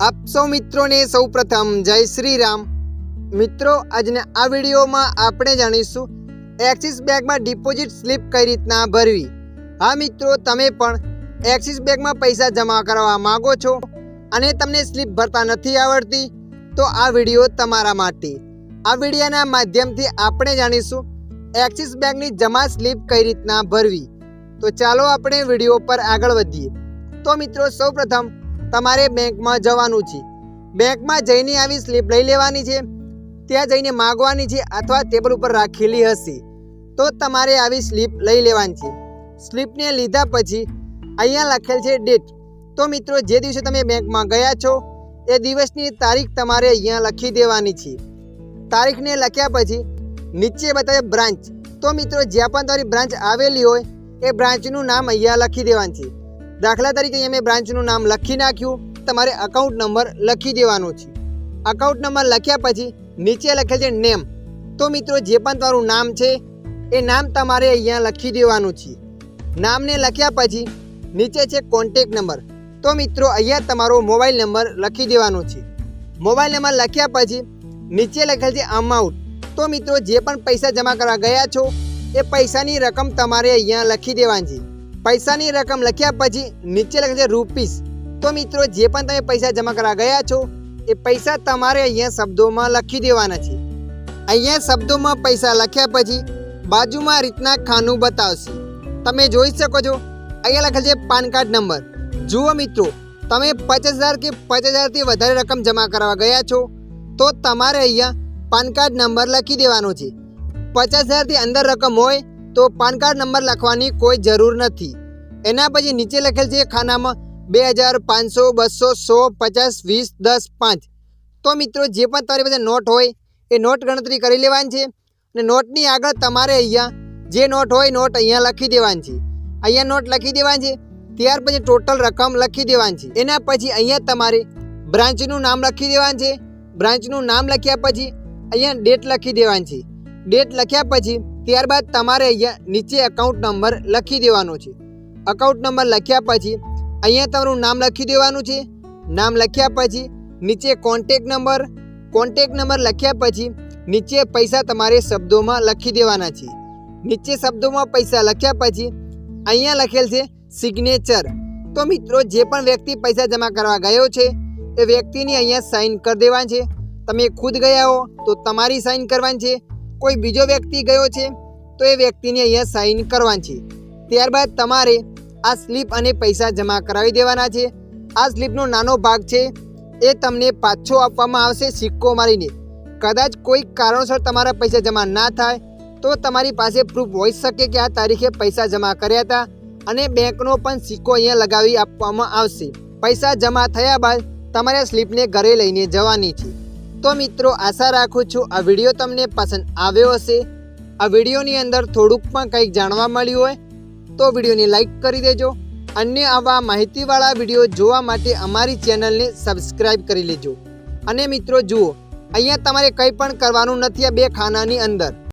आप सौ मित्रों ने सौ प्रथम जय श्री राम। मित्रों આજના આ વિડીયોમાં આપણે જાણીશું એક્સિસ બેંકમાં ડિપોઝિટ સ્લિપ કઈ રીતના ભરવી। હા મિત્રો, તમે પણ એક્સિસ બેંકમાં પૈસા જમા કરવા માંગો છો અને તમને સ્લિપ ભરતા નથી આવડતી તો આ વિડીયો તમારા માટે। આ વિડીયોના માધ્યમથી આપણે જાણીશું એક્સિસ બેંકની જમા સ્લિપ કઈ રીતના ભરવી। તો ચાલો આપણે વિડીયો પર આગળ વધીએ। તો મિત્રો સૌપ્રથમ તમારે બેંકમાં જવાનું છે। બેંકમાં જઈને આવી સ્લિપ લઈ લેવાની છે। ત્યાં જઈને માગવાની છે અથવા ટેબલ ઉપર રાખેલી હશે તો તમારે આવી સ્લિપ લઈ લેવાની છે। સ્લિપને લીધા પછી અહીંયા લખેલ છે ડેટ। તો મિત્રો જે દિવસે તમે બેંકમાં ગયા છો એ દિવસની તારીખ તમારે અહીંયા લખી દેવાની છે। તારીખને લખ્યા પછી નીચે બતાવે બ્રાન્ચ। તો મિત્રો જ્યાં પણ તમારી બ્રાન્ચ આવેલી હોય એ બ્રાન્ચનું નામ અહીંયા લખી દેવાનું છે। દાખલા તરીકે અહીંયા મેં બ્રાન્ચનું નામ લખી નાખ્યું। તમારે અકાઉન્ટ નંબર લખી દેવાનો છે। અકાઉન્ટ નંબર લખ્યા પછી નીચે લખેલ છે નેમ। તો મિત્રો જે પણ તમારું નામ છે એ નામ તમારે અહીંયા લખી દેવાનું છે। નામને લખ્યા પછી નીચે છે કોન્ટેક્ટ નંબર। તો મિત્રો અહીંયા તમારો મોબાઈલ નંબર લખી દેવાનો છે। મોબાઈલ નંબર લખ્યા પછી નીચે લખેલ છે અમાઉન્ટ। તો મિત્રો જે પણ પૈસા જમા કરવા ગયા છો એ પૈસાની રકમ તમારે અહીંયા લખી દેવાની છે। પૈસાની રકમ લખ્યા પછી નીચે લખેલ છે રૂપીસ। તો મિત્રો જે પણ તમે પૈસા જમા કરવા ગયા છો એ પૈસા તમારે અહીંયા શબ્દોમાં લખી દેવાના છે। અહીંયા શબ્દોમાં પૈસા લખ્યા પછી બાજુમાં રીતના ખાનું બતાવશે। તમે જોઈ શકો છો અહીંયા લખેલ છે પાન કાર્ડ નંબર। જુઓ મિત્રો, તમે 50,000 કે 50,000થી વધારે રકમ જમા કરવા ગયા છો તો તમારે અહીંયા પાન કાર્ડ નંબર લખી દેવાનો છે। 50,000થી અંદર રકમ હોય તો પાન કાર્ડ નંબર લખવાની કોઈ જરૂર નથી। એના પછી નીચે લખેલ છે ખાનામાં 2,000, 500, 200, 100, 50, 20, 10, 5। તો મિત્રો જે પણ તમારી પાસે નોટ હોય એ નોટ ગણતરી કરી લેવાની છે અને નોટની આગળ તમારે અહીંયા જે નોટ હોય નોટ અહીંયા લખી દેવાની છે। અહીંયા નોટ લખી દેવાની છે, ત્યાર પછી ટોટલ રકમ લખી દેવાની છે। એના પછી અહીંયા તમારે બ્રાન્ચનું નામ લખી દેવાનું છે। બ્રાન્ચનું નામ લખ્યા પછી અહીંયા ડેટ લખી દેવાની છે। ડેટ લખ્યા પછી ત્યારબાદ તમારે અહીંયા નીચે અકાઉન્ટ નંબર લખી દેવાનો છે। અકાઉન્ટ નંબર લખ્યા પછી અહીંયા તમારું નામ લખી દેવાનું છે। નામ લખ્યા પછી નીચે કોન્ટેક્ટ નંબર લખ્યા પછી નીચે પૈસા તમારે શબ્દોમાં લખી દેવાના છે। નીચે શબ્દોમાં પૈસા લખ્યા પછી અહીંયા લખેલ છે સિગ્નેચર। તો મિત્રો જે પણ વ્યક્તિ પૈસા જમા કરવા ગયો છે એ વ્યક્તિની અહીંયા સાઇન કરી દેવાની છે। તમે ખુદ ગયા હો તો તમારી સાઇન કરવાની છે। કોઈ બીજો વ્યક્તિ ગયો છે તો એ વ્યક્તિની અહીંયા સાઇન કરવાની છે। ત્યારબાદ તમારે આ સ્લીપ અને પૈસા જમા કરાવી દેવાના છે। આ સ્લીપનો નાનો ભાગ છે એ તમને પાછો આપવામાં આવશે સિક્કો મારીને। કદાચ કોઈ કારણોસર તમારા પૈસા જમા ના થાય તો તમારી પાસે પ્રૂફ હોઈ શકે કે આ તારીખે પૈસા જમા કર્યા હતા અને બેંકનો પણ સિક્કો અહીંયા લગાવી આપવામાં આવશે। પૈસા જમા થયા બાદ તમારે આ સ્લીપને ઘરે લઈને જવાની છે। તો મિત્રો આશા રાખું છું આ વિડીયો તમને પસંદ આવ્યો હશે। આ વિડીયોની અંદર થોડુંક પણ કંઈક જાણવા મળ્યું હોય તો વિડીયોને લાઈક કરી દેજો। अन्य आवा माहितीवाळा विडियो जोवा माटे अमारी चेनलने सब्सक्राइब करी लेजो। अने मित्रों जुओ, अहींया तमारे कंई पण करवानुं नथी आ बे खानानी अंदर।